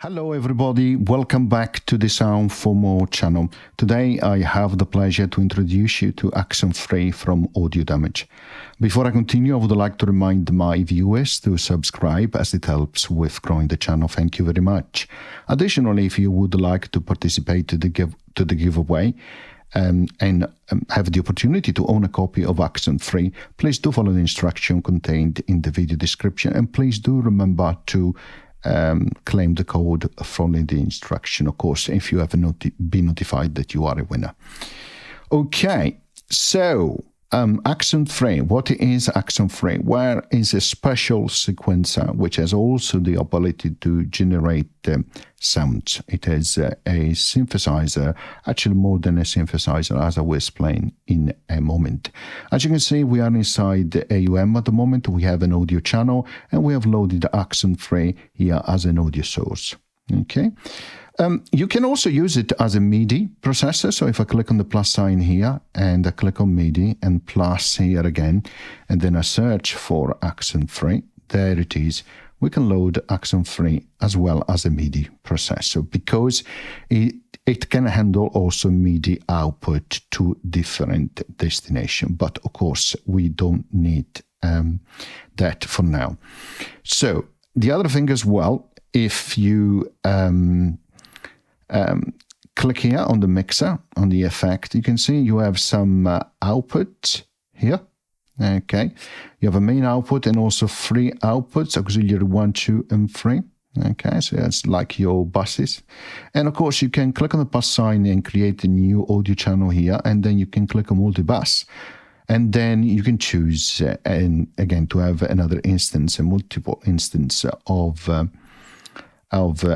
Hello everybody, welcome back to the Sound for More channel. Today I have the pleasure to introduce you to Axon 3 from Audio Damage. Before I continue, I would like to remind my viewers to subscribe as it helps with growing the channel. Thank you very much. Additionally, if you would like to participate to the giveaway and have the opportunity to own a copy of Axon 3, please do follow the instruction contained in the video description, and please do remember to claim the code following the instruction, of course, if you have been notified that you are a winner. Okay, so Axon 3. What is Axon 3? Where is a special sequencer which has also the ability to generate sounds. It is a synthesizer, actually more than a synthesizer, as I will explain in a moment. As you can see, we are inside the AUM at the moment. We have an audio channel and we have loaded Axon 3 here as an audio source. Okay. You can also use it as a Midi processor. So if I click on the plus sign here and I click on Midi and plus here again, and then I search for Axon 3, there it is. We can load Axon 3 as well as a Midi processor because it can handle also Midi output to different destination. But of course, we don't need that for now. So the other thing as well, if you click here on the mixer, on the effect, you can see you have some output here. Okay, you have a main output and also three outputs, auxiliary 1, 2, and 3. Okay, so that's like your buses. And of course, you can click on the plus sign and create a new audio channel here, and then you can click on multi-bus. And then you can choose, and again, to have another instance, a multiple instance of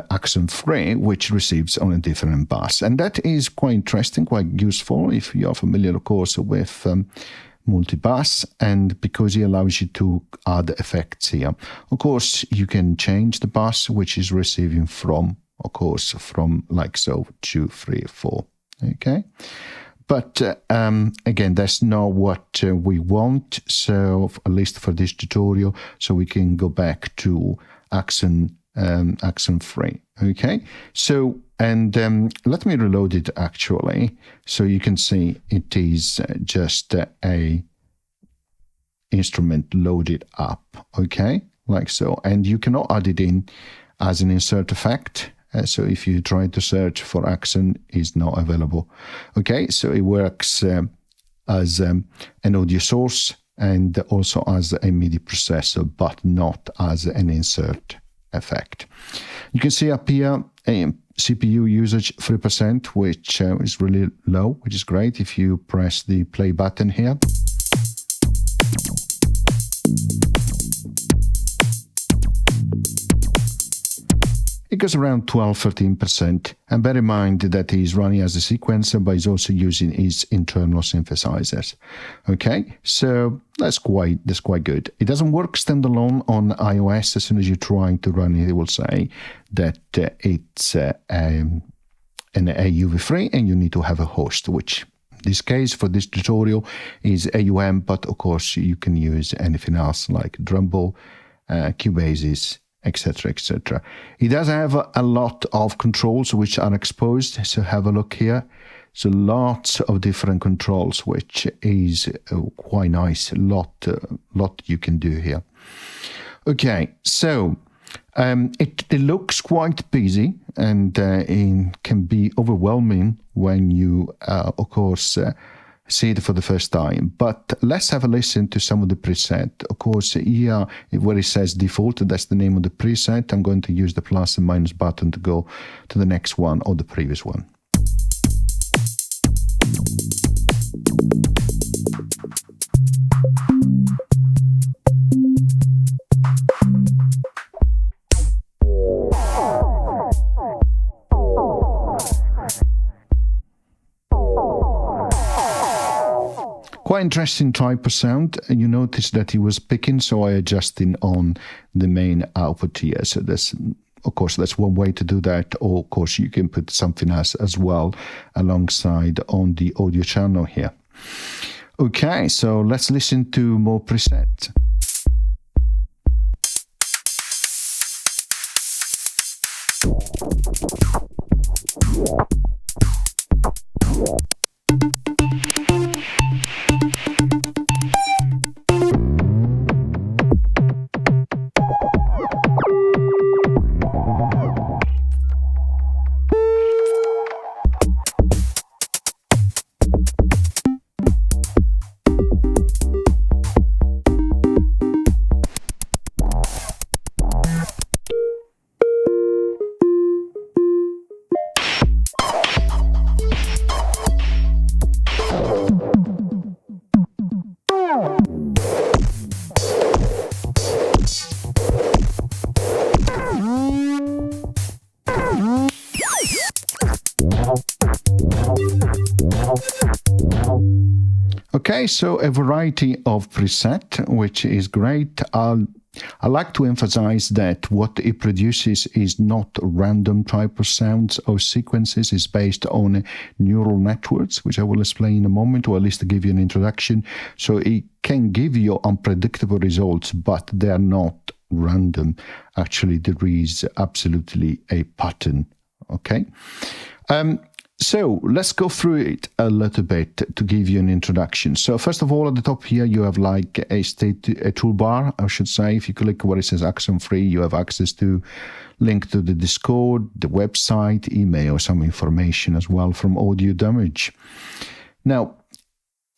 Axon 3, which receives on a different bus. And that is quite interesting, quite useful if you are familiar, of course, with multi-bus, and because it allows you to add effects here. Of course, you can change the bus which is receiving from, of course, from like so, 2, 3, 4. Okay. But again, that's not what we want. So at least for this tutorial, so we can go back to Axon 3. Okay, so and let me reload it actually, so you can see it is just a instrument loaded up. Okay, like so, and you cannot add it in as an insert effect. So if you try to search for Axon, it's not available. Okay, so it works as an audio source and also as a MIDI processor, but not as an insert effect. You can see up here CPU usage 3%, which is really low, which is great. If you press the play button here, it goes around 12-13%. And bear in mind that he's running as a sequencer, but he's also using his internal synthesizers. Okay, so that's quite good. It doesn't work standalone on iOS. As soon as you're trying to run it, it will say that it's an AUV3 and you need to have a host, which in this case for this tutorial is AUM, but of course you can use anything else like Drumble, Cubase's, etc., etc. It does have a lot of controls which are exposed, so have a look here. So lots of different controls, which is quite nice. Lot you can do here. Okay, so it looks quite busy, and it can be overwhelming when you, of course, see it for the first time. But let's have a listen to some of the preset. Of course, here where it says default, that's the name of the preset. I'm going to use the plus and minus button to go to the next one or the previous one. Quite interesting type of sound. You notice that he was picking, so I adjusted on the main output here. So that's, of course, that's one way to do that. Or of course, you can put something else as well alongside on the audio channel here. Okay, so let's listen to more presets. Okay, so a variety of preset, which is great. I like to emphasize that what it produces is not random type of sounds or sequences. It's based on neural networks, which I will explain in a moment, or at least give you an introduction. So it can give you unpredictable results, but they are not random. Actually, there is absolutely a pattern. Okay. So let's go through it a little bit to give you an introduction. So first of all, at the top here, you have like a toolbar, I should say. If you click where it says Axon Free, you have access to link to the Discord, the website, email, some information as well from Audio Damage. Now,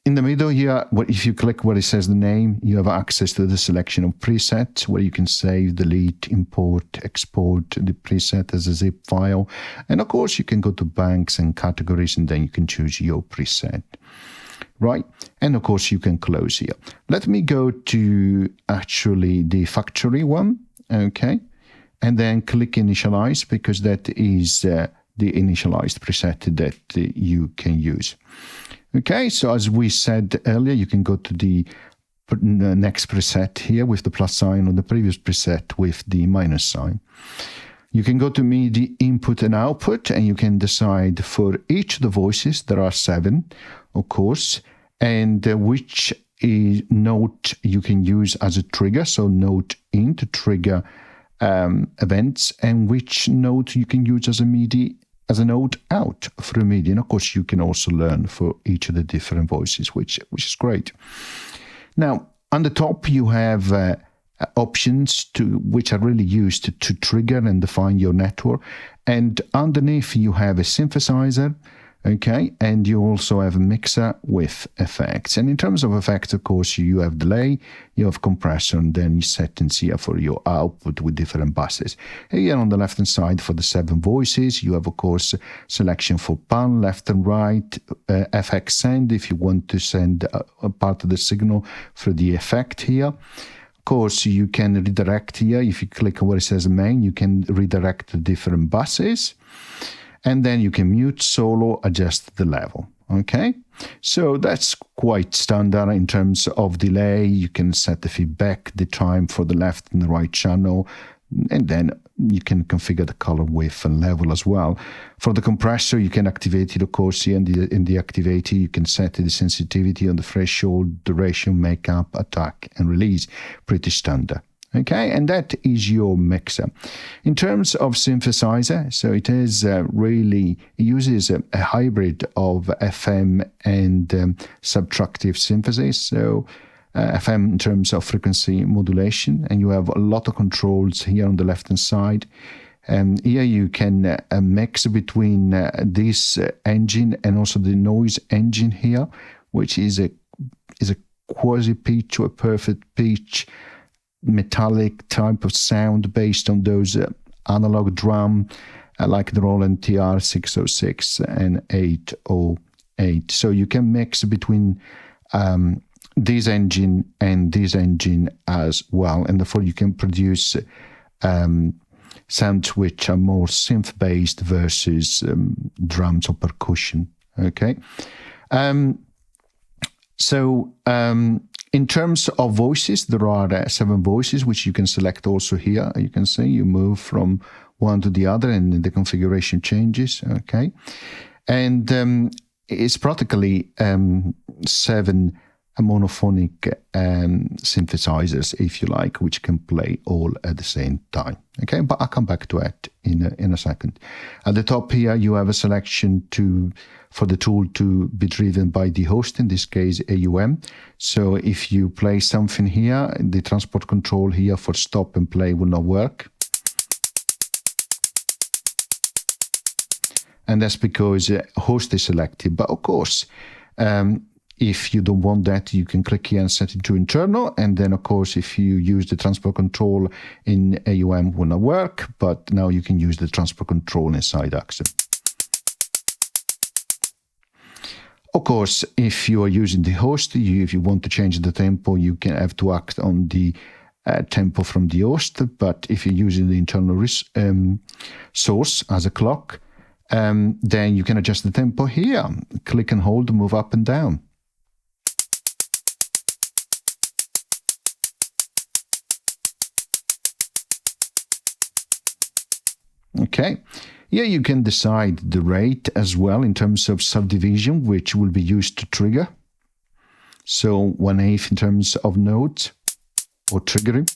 in the middle here, if you click where it says the name, you have access to the selection of presets where you can save, delete, import, export the preset as a zip file. And of course, you can go to banks and categories, and then you can choose your preset, right? And of course, you can close here. Let me go to actually the factory one, okay? And then click Initialize, because that is the initialized preset that you can use. Okay, so as we said earlier, you can go to the next preset here with the plus sign, or the previous preset with the minus sign. You can go to Midi input and output, and you can decide for each of the voices, there are 7, of course, and which note you can use as a trigger, so note in to trigger events, and which note you can use as a Midi as a note out through Midi. And of course, you can also learn for each of the different voices, which is great. Now, on the top, you have options which are really used to trigger and define your network. And underneath, you have a synthesizer, okay? And you also have a mixer with effects. And in terms of effects, of course, you have delay, you have compression, then you settings here for your output with different buses. Here on the left-hand side for the 7 voices, you have, of course, selection for pan, left and right, FX send, if you want to send a part of the signal through the effect here. Of course, you can redirect here. If you click where it says main, you can redirect to different buses. And then you can mute, solo, adjust the level, okay? So that's quite standard in terms of delay. You can set the feedback, the time for the left and the right channel, and then you can configure the color width and level as well. For the compressor, you can activate it, of course, here in the activator, you can set the sensitivity on the threshold, duration, makeup, attack, and release. Pretty standard. Okay, and that is your mixer. In terms of synthesizer, so it is it uses a hybrid of FM and subtractive synthesis. So FM in terms of frequency modulation, and you have a lot of controls here on the left-hand side. Here you can mix between this engine and also the noise engine here, which is a quasi-pitch or a perfect pitch metallic type of sound based on those analog drum like the Roland TR-606 and 808. So you can mix between this engine and this engine as well, and therefore you can produce sounds which are more synth-based versus drums or percussion. Okay. In terms of voices, there are 7 voices, which you can select also here. You can see you move from one to the other and the configuration changes, okay? And it's practically 7 monophonic synthesizers, if you like, which can play all at the same time, okay? But I'll come back to that in a second. At the top here, you have a selection for the tool to be driven by the host, in this case AUM. So if you play something here, the transport control here for stop and play will not work. And that's because host is selected. But of course, if you don't want that, you can click here and set it to internal. And then, of course, if you use the transport control in AUM, will not work. But now you can use the transport control inside Axon. Of course, if you are using the host, if you want to change the tempo, you can have to act on the tempo from the host. But if you're using the internal source as a clock, then you can adjust the tempo here. Click and hold, move up and down. Okay, here you can decide the rate as well in terms of subdivision, which will be used to trigger. So 1/8 in terms of nodes or triggering.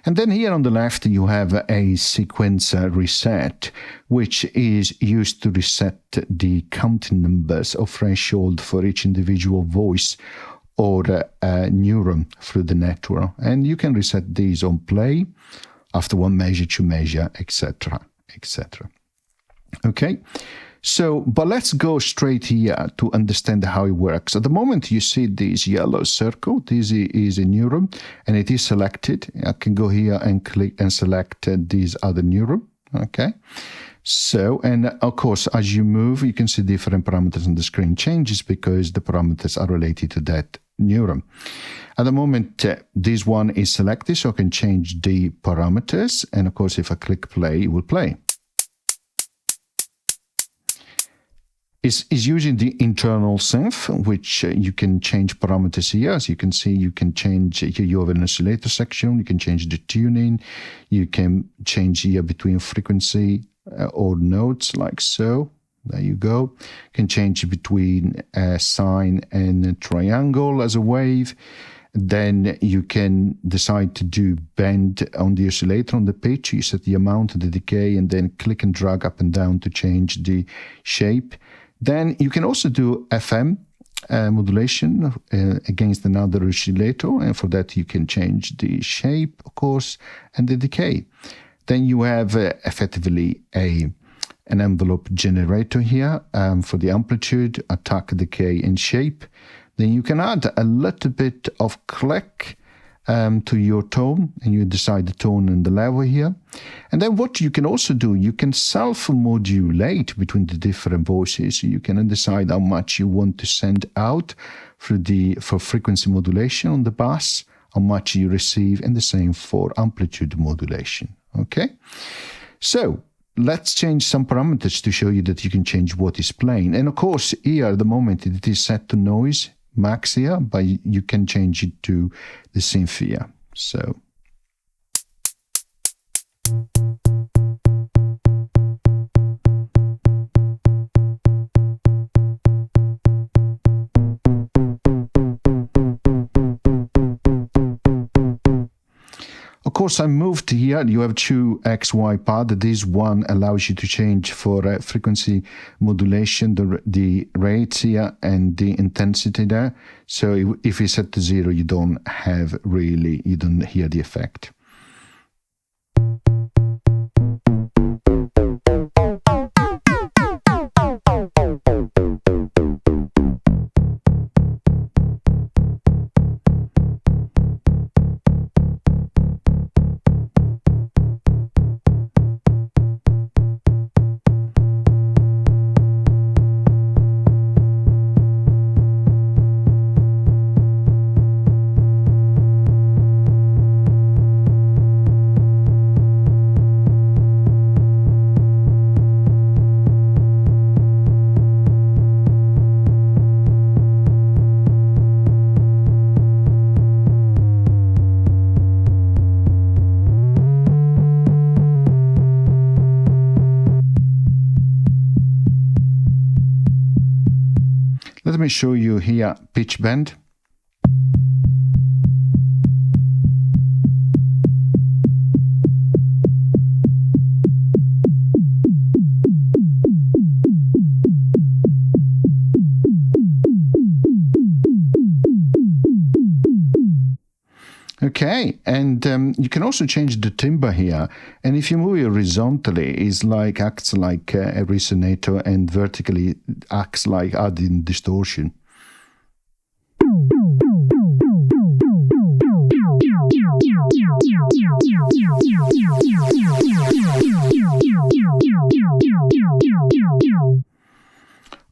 And then here on the left, you have a sequencer reset, which is used to reset the counting numbers or threshold for each individual voice or neuron through the network. And you can reset these on play, after one measure, two measure, etc., etc. Okay. So, but let's go straight here to understand how it works. At the moment, you see this yellow circle. This is a neuron, and it is selected. I can go here and click and select this other neuron. Okay. So, and of course, as you move, you can see different parameters on the screen changes because the parameters are related to that neuron. At the moment, this one is selected, so I can change the parameters. And of course, if I click play, it will play. Is using the internal synth, which you can change parameters here. As you can see, you can change here. You have an oscillator section. You can change the tuning. You can change here between frequency or notes, like so. There you go. You can change between sine and triangle as a wave. Then you can decide to do bend on the oscillator on the pitch. You set the amount, the decay, and then click and drag up and down to change the shape. Then you can also do FM modulation against another oscillator, and for that you can change the shape, of course, and the decay. Then you have effectively an envelope generator here for the amplitude, attack, decay, and shape. Then you can add a little bit of click to your tone, and you decide the tone and the level here. And then what you can also do, you can self-modulate between the different voices. You can decide how much you want to send out for frequency modulation on the bass, how much you receive, and the same for amplitude modulation. Okay, so let's change some parameters to show you that you can change what is playing. And of course, here at the moment it is set to noise max here, but you can change it to the synth here. So of course, I moved here. You have two XY pad. This one allows you to change for frequency modulation, the rates here and the intensity there. So if you set to 0, you don't hear the effect. Let me show you here pitch bend. Okay, and you can also change the timbre here. And if you move it horizontally, it acts like a resonator, and vertically acts like adding distortion.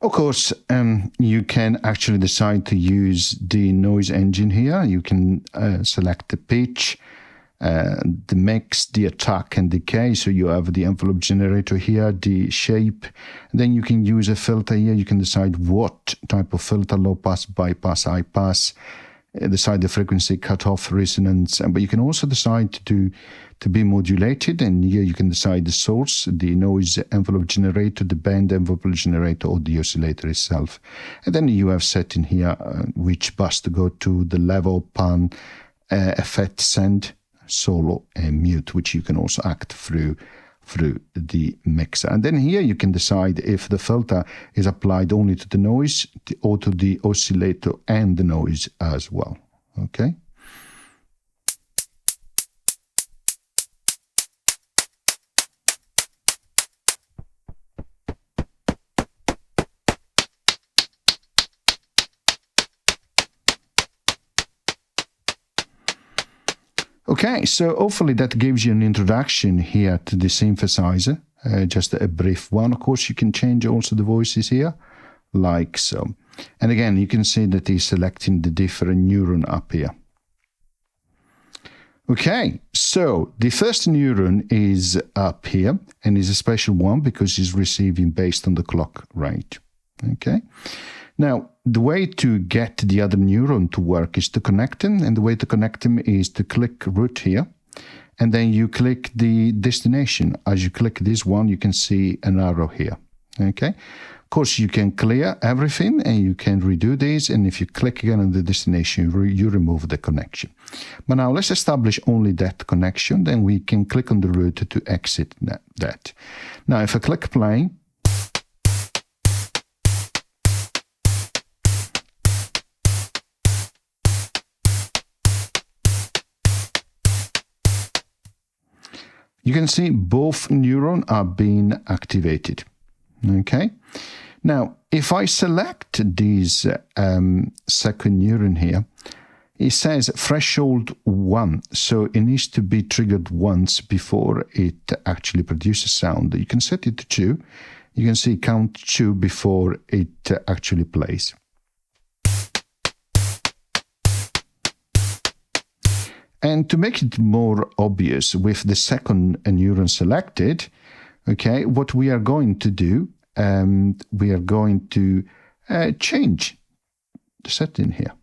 Of course, you can actually decide to use the noise engine here. You can select the pitch, the mix, the attack and decay. So you have the envelope generator here, the shape. Then you can use a filter here. You can decide what type of filter: low pass, bypass, high pass. Decide the frequency, cutoff, resonance. But you can also decide to be modulated. And here you can decide the source, the noise envelope generator, the band envelope generator, or the oscillator itself. And then you have set in here which bus to go to: the level, pan, effect, send, solo, and mute, which you can also act through the mixer. And then here you can decide if the filter is applied only to the noise or to the oscillator and the noise as well. Okay. Okay, so hopefully that gives you an introduction here to the synthesizer, just a brief one. Of course, you can change also the voices here, like so. And again, you can see that he's selecting the different neuron up here. Okay, so the first neuron is up here, and is a special one because it's receiving based on the clock rate. Okay. Now, the way to get the other neuron to work is to connect them, and the way to connect them is to click root here, and then you click the destination. As you click this one, you can see an arrow here. Okay. Of course, you can clear everything, and you can redo this, and if you click again on the destination, you remove the connection. But now let's establish only that connection, then we can click on the root to exit that. Now, if I click play, you can see both neurons are being activated. Okay. Now, if I select this second neuron here, it says threshold 1. So it needs to be triggered once before it actually produces sound. You can set it to 2. You can see count 2 before it actually plays. And to make it more obvious with the second neuron selected, okay, what we are going to do, we are going to change the setting here.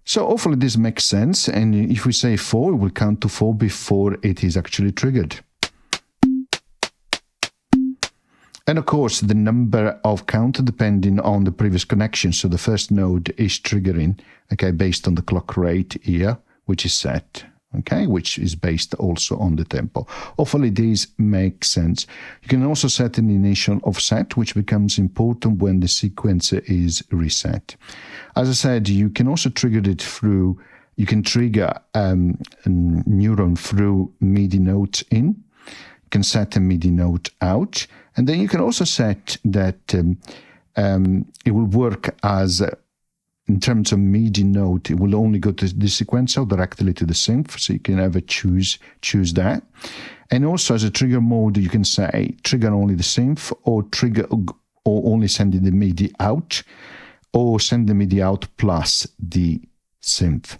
So hopefully this makes sense. And if we say 4, it will count to 4 before it is actually triggered. And of course, the number of count depending on the previous connection. So the first node is triggering, okay, based on the clock rate here, which is set, okay, which is based also on the tempo. Hopefully this makes sense. You can also set an initial offset, which becomes important when the sequence is reset. As I said, you can also trigger it through, you can trigger a neuron through Midi notes in. You can set a Midi note out. And then you can also set that it will work as, in terms of Midi note, it will only go to the sequencer directly to the synth, so you can ever choose that. And also as a trigger mode, you can say trigger only the synth, or trigger or only sending the Midi out, or send the Midi out plus the synth.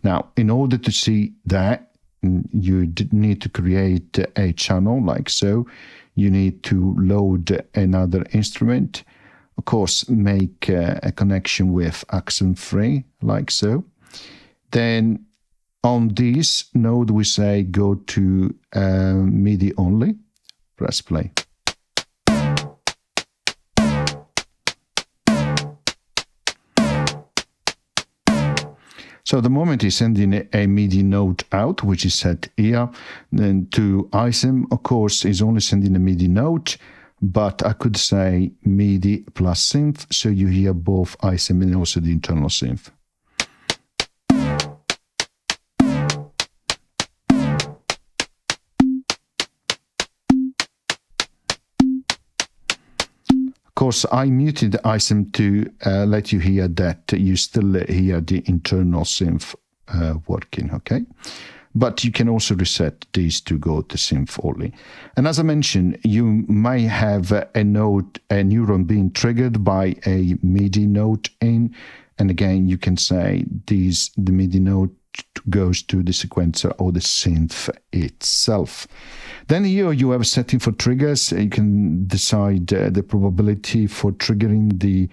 Now, in order to see that, you need to create a channel like so. You need to load another instrument. Of course, make a connection with Axon 3, like so. Then on this node, we say go to MIDI only. Press play. So the moment is sending a MIDI note out, which is set here, then to ISM, of course, is only sending a MIDI note, but I could say MIDI plus synth, so you hear both ISM and also the internal synth. Of course, I muted the ISM to let you hear that you still hear the internal synth working, okay? but you can also reset these to go to synth only. And as I mentioned, you may have a neuron being triggered by a Midi note in, and again, you can say the Midi note goes to the sequencer or the synth itself. Then here you have a setting for triggers. You can decide the probability for triggering the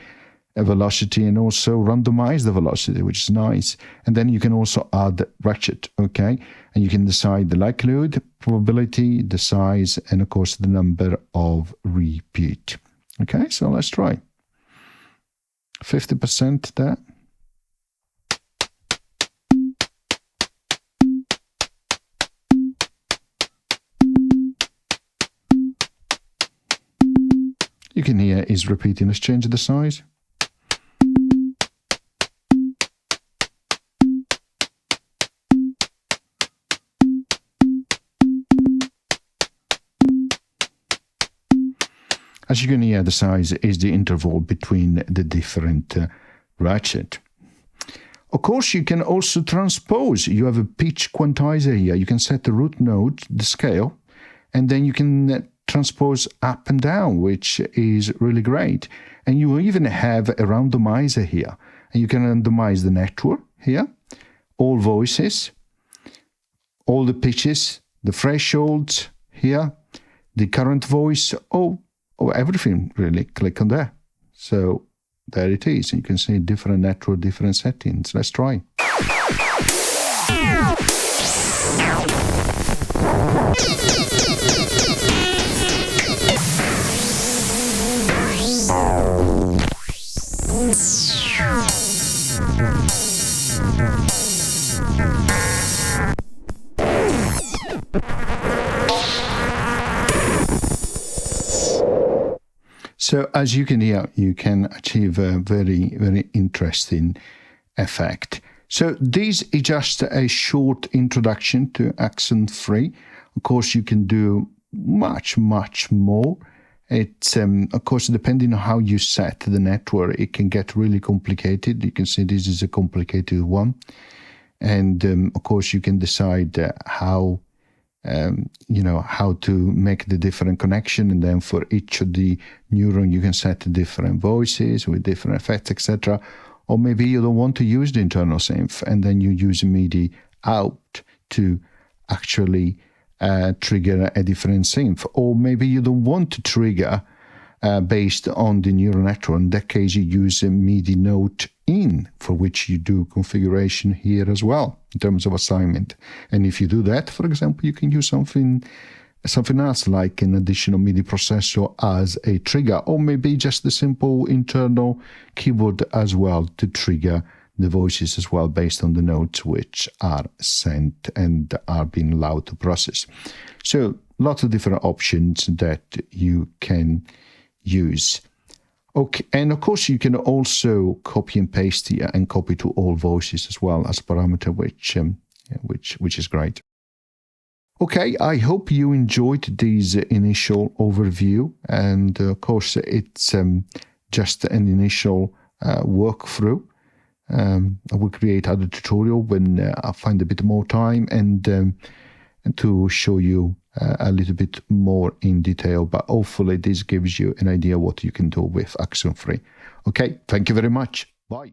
velocity and also randomize the velocity, which is nice. And then you can also add ratchet, okay? And you can decide the likelihood, probability, the size, and of course the number of repeat. Okay, so let's try. 50% there. You can hear is repeating. Let's change the size. As you can hear, the size is the interval between the different ratchet. Of course, you can also transpose. You have a pitch quantizer here. You can set the root note, the scale, and then you can transpose up and down, which is really great. And you even have a randomizer here. And you can randomize the network here, all voices, all the pitches, the thresholds here, the current voice, or everything really. Click on there. So there it is. You can see different network, different settings. Let's try. So as you can hear, you can achieve a very, very interesting effect. So this is just a short introduction to Axon 3. Of course, you can do much, much more. It's, of course, depending on how you set the network, it can get really complicated. You can see this is a complicated one. And, of course, you can decide how to make the different connection, and then for each of the neuron you can set different voices with different effects, etc. Or maybe you don't want to use the internal synth, and then you use Midi out to actually trigger a different synth. Or maybe you don't want to trigger based on the neural network. In that case, you use a Midi note in, for which you do configuration here as well in terms of assignment. And if you do that, for example, you can use something else like an additional Midi processor as a trigger, or maybe just the simple internal keyboard as well to trigger the voices as well based on the notes which are sent and are being allowed to process. So lots of different options that you can use. Okay, and of course you can also copy and paste here and copy to all voices as well as a parameter, which is great. Okay, I hope you enjoyed this initial overview, and of course it's just an initial walkthrough. I will create other tutorial when I find a bit more time and to show you a little bit more in detail, but hopefully this gives you an idea what you can do with Axon 3. Okay, thank you very much. Bye.